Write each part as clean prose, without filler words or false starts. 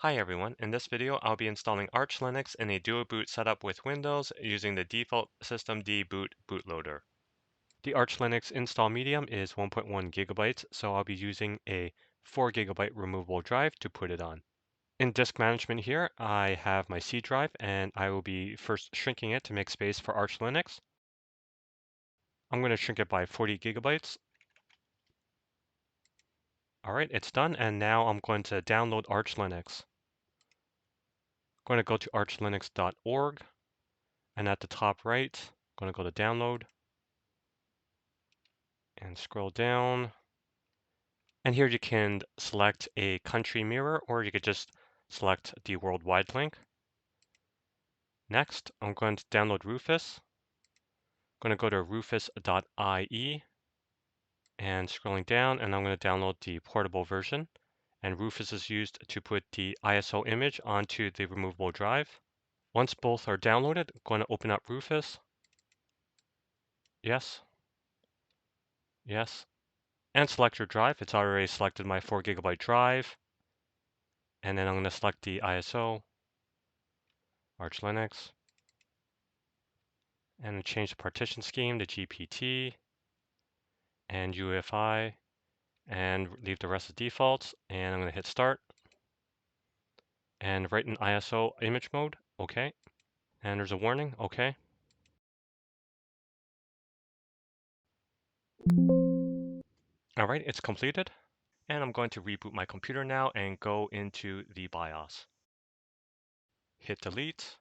Hi everyone, in this video I'll be installing Arch Linux in a dual boot setup with Windows using the default systemd boot bootloader. The Arch Linux install medium is 1.1 gigabytes, so I'll be using a 4 gigabyte removable drive to put it on. In disk management here, I have my C drive and I will be first shrinking it to make space for Arch Linux. I'm going to shrink it by 40 gigabytes. All right, it's done, and now I'm going to download Arch Linux. I'm going to go to archlinux.org. And at the top right, I'm going to go to download and scroll down. And here you can select a country mirror, or you could just select the worldwide link. Next, I'm going to download Rufus. I'm going to go to rufus.ie and scrolling down, and I'm going to download the portable version. And Rufus is used to put the ISO image onto the removable drive. Once both are downloaded, I'm going to open up Rufus. Yes. Yes. And select your drive. It's already selected my 4 gigabyte drive. And then I'm going to select the ISO, Arch Linux, and change the partition scheme to GPT and UEFI, and leave the rest as defaults. And I'm going to hit start and write in ISO image mode. Okay. And there's a warning. Okay. All right, it's completed. And I'm going to reboot my computer now and go into the BIOS. Hit delete.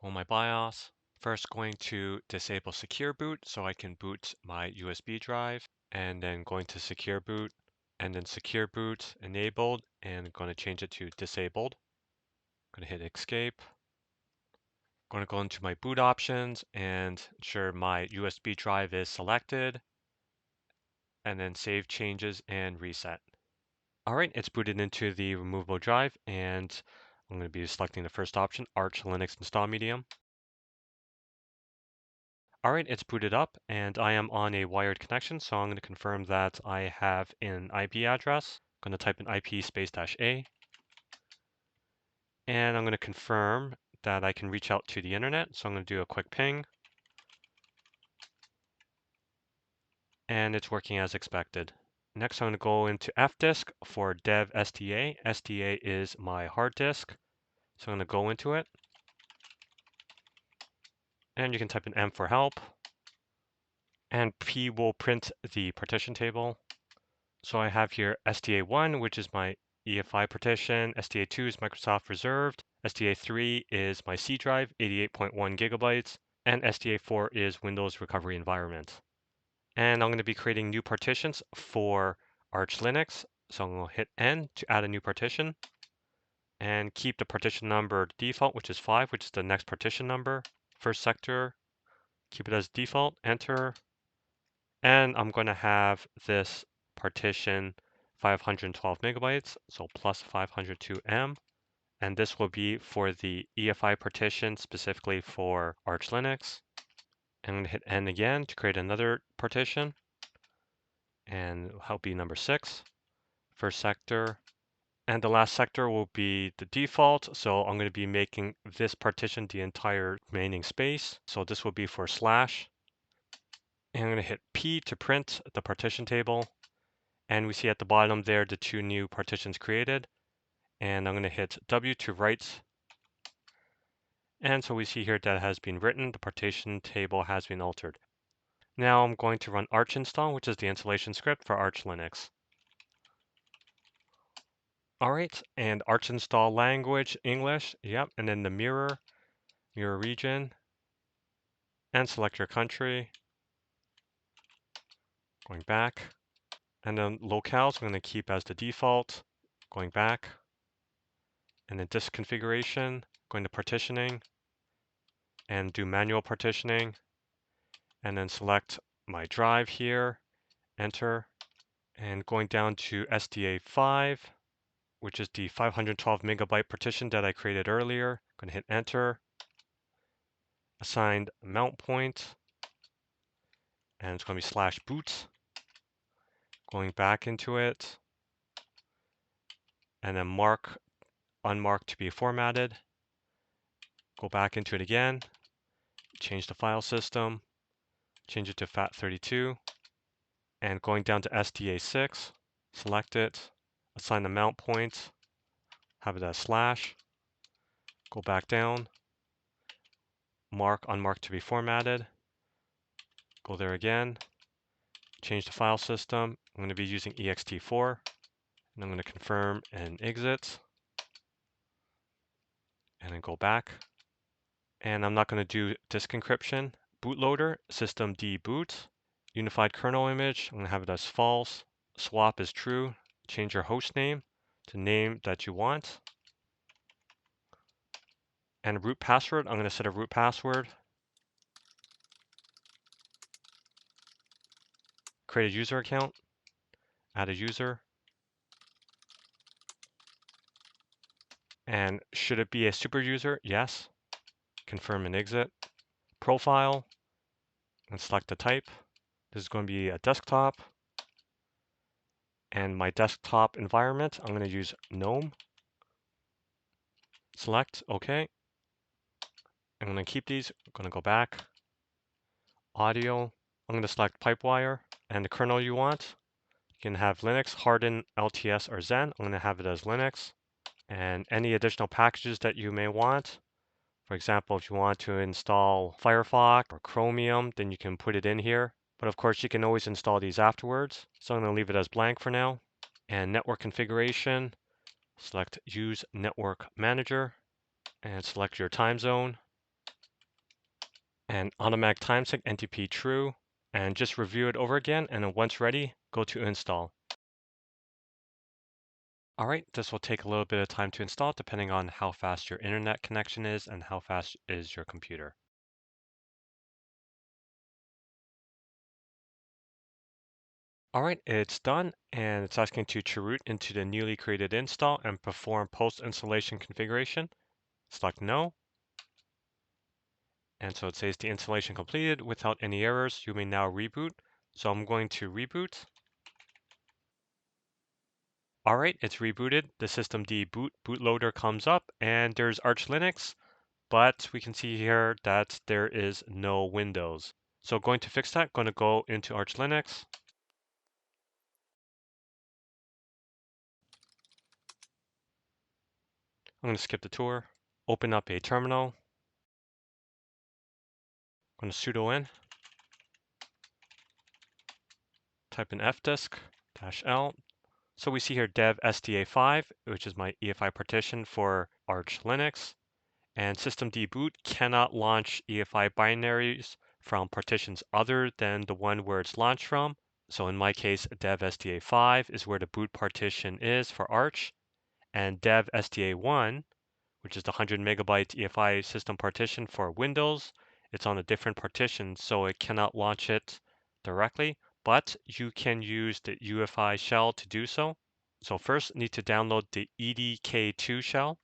Go on my BIOS. First going to disable secure boot so I can boot my USB drive, and then going to secure boot, and then secure boot enabled, and I'm going to change it to disabled. I'm going to hit escape. I'm going to go into my boot options and ensure my USB drive is selected, and then save changes and reset. All right, it's booted into the removable drive, and I'm going to be selecting the first option, Arch Linux Install Medium. All right, it's booted up, and I am on a wired connection, so I'm going to confirm that I have an IP address. I'm going to type in IP space -A, and I'm going to confirm that I can reach out to the internet, so I'm going to do a quick ping, and it's working as expected. Next, I'm going to go into fdisk for dev SDA. SDA is my hard disk, so I'm going to go into it, and you can type in M for help, and P will print the partition table. So I have here SDA1, which is my EFI partition. SDA2 is Microsoft Reserved. SDA3 is my C drive, 88.1 gigabytes. And SDA4 is Windows Recovery Environment. And I'm going to be creating new partitions for Arch Linux. So I'm going to hit N to add a new partition. And keep the partition number default, which is 5, which is the next partition number. First sector, keep it as default, enter. And I'm going to have this partition 512 megabytes, so plus 502 M. And this will be for the EFI partition specifically for Arch Linux. I'm going to hit N again to create another partition. And it'll be number 6, first sector. And the last sector will be the default. So I'm going to be making this partition the entire remaining space. So this will be for slash. And I'm going to hit P to print the partition table. And we see at the bottom there the 2 new partitions created. And I'm going to hit W to write. And so we see here that it has been written. The partition table has been altered. Now I'm going to run Arch install, which is the installation script for Arch Linux. All right, and Arch install language, English, yep, and then the mirror region, and select your country. Going back. And then locales, I'm going to keep as the default. Going back. And then disk configuration, going to partitioning, and do manual partitioning, and then select my drive here, enter, and going down to SDA5, which is the 512 megabyte partition that I created earlier. I'm going to hit enter, assigned mount point, and it's going to be /boot, going back into it, and then mark unmarked to be formatted. Go back into it again, change the file system, change it to FAT32, and going down to SDA6, select it, assign the mount point, have it as slash, go back down, mark unmarked to be formatted, go there again, change the file system. I'm going to be using ext4, and I'm going to confirm and exit, and then go back. And I'm not going to do disk encryption. Bootloader, systemd boot, unified kernel image, I'm going to have it as false. Swap is true. Change your host name to name that you want. And root password, I'm going to set a root password. Create a user account, add a user. And should it be a super user? Yes. Confirm and exit. Profile, and select the type. This is going to be a desktop. And my desktop environment, I'm going to use GNOME. Select, OK. I'm going to keep these. I'm going to go back. Audio, I'm going to select Pipewire. And the kernel you want, you can have Linux, Harden, LTS, or Zen. I'm going to have it as Linux. And any additional packages that you may want. For example, if you want to install Firefox or Chromium, then you can put it in here. But of course, you can always install these afterwards. So I'm going to leave it as blank for now. And network configuration, select Use Network Manager, and select your time zone. And automatic timesync NTP true. And just review it over again. And then once ready, go to install. All right, this will take a little bit of time to install depending on how fast your internet connection is and how fast is your computer. All right, it's done, and it's asking to root into the newly created install and perform post-installation configuration. Select no. And so it says the installation completed without any errors. You may now reboot. So I'm going to reboot. All right, it's rebooted. The systemd bootloader comes up, and there's Arch Linux, but we can see here that there is no Windows. So going to fix that, going to go into Arch Linux. I'm going to skip the tour, open up a terminal. I'm going to sudo in, type in fdisk-l. So we see here dev SDA5, which is my EFI partition for Arch Linux. And systemd boot cannot launch EFI binaries from partitions other than the one where it's launched from. So in my case, dev SDA5 is where the boot partition is for Arch, and dev SDA1, which is the 100 megabyte EFI system partition for Windows, it's on a different partition, so it cannot launch it directly, but you can use the UEFI shell to do so. So first, need to download the EDK2 shell.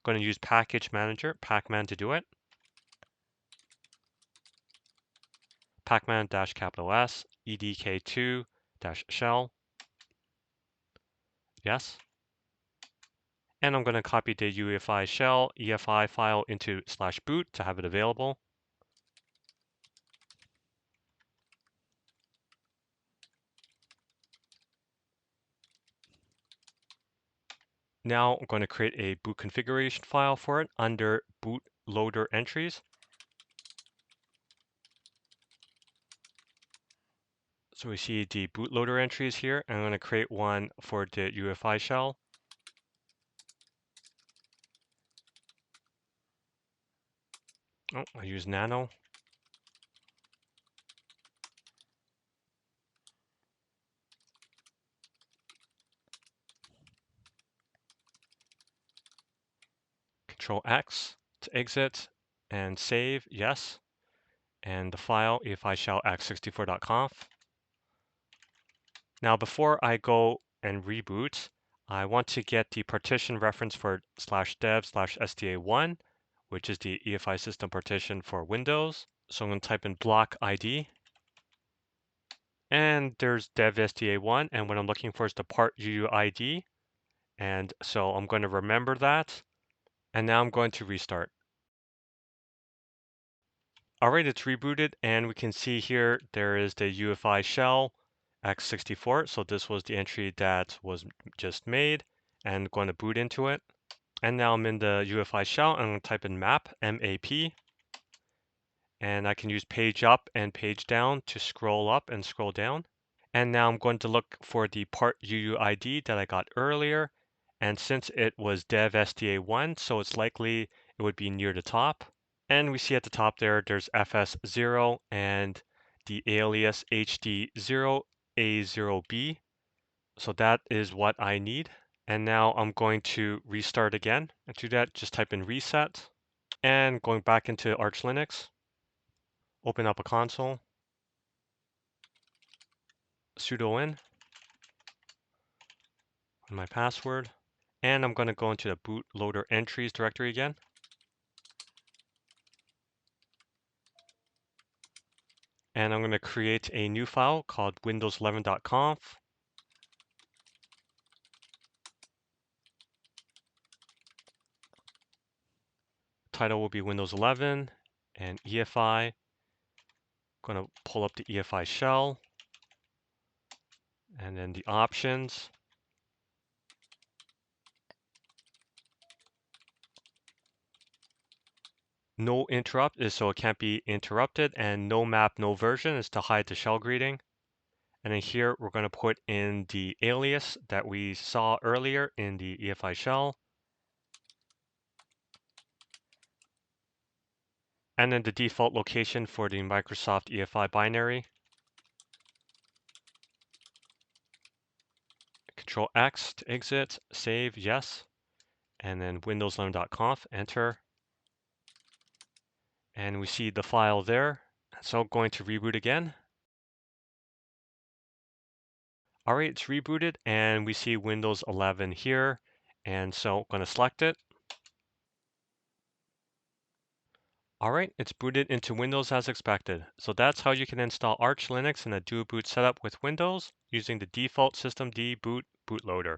Going to use Package Manager, Pacman to do it. Pacman-S, EDK2-shell. Yes. And I'm going to copy the UEFI shell EFI file into /boot to have it available. Now I'm going to create a boot configuration file for it under bootloader entries. So we see the bootloader entries here. I'm going to create one for the UEFI shell. Oh, I use nano. Control X to exit and save, yes. And the file, EFI shell x64.conf. Now, before I go and reboot, I want to get the partition reference for /dev/sda1, which is the EFI system partition for Windows. So I'm going to type in block ID. And there's dev sda1, and what I'm looking for is the part UUID. And so I'm going to remember that. And now I'm going to restart. All right, it's rebooted, and we can see here there is the UEFI shell x64. So this was the entry that was just made, and going to boot into it. And now I'm in the UEFI shell, and I'm going to type in map, M-A-P, and I can use page up and page down to scroll up and scroll down. And now I'm going to look for the part UUID that I got earlier. And since it was dev SDA1, so it's likely it would be near the top. And we see at the top there's FS0 and the alias HD0A0B. So that is what I need. And now I'm going to restart again. And to do that, just type in reset. And going back into Arch Linux, open up a console, sudo in, and my password. And I'm going to go into the bootloader entries directory again. And I'm going to create a new file called windows11.conf. Title will be Windows 11 and EFI. Going to pull up the EFI shell and then the options. No interrupt is so it can't be interrupted, and no map, no version is to hide the shell greeting. And then here we're going to put in the alias that we saw earlier in the EFI shell. And then the default location for the Microsoft EFI binary. Control X to exit, save, yes. And then windows11.conf, enter. And we see the file there. So going to reboot again. All right, it's rebooted and we see Windows 11 here. And so I'm going to select it. All right, it's booted into Windows as expected. So that's how you can install Arch Linux in a dual boot setup with Windows using the default systemd boot bootloader.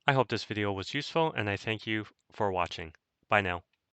I hope this video was useful and I thank you for watching. Bye now.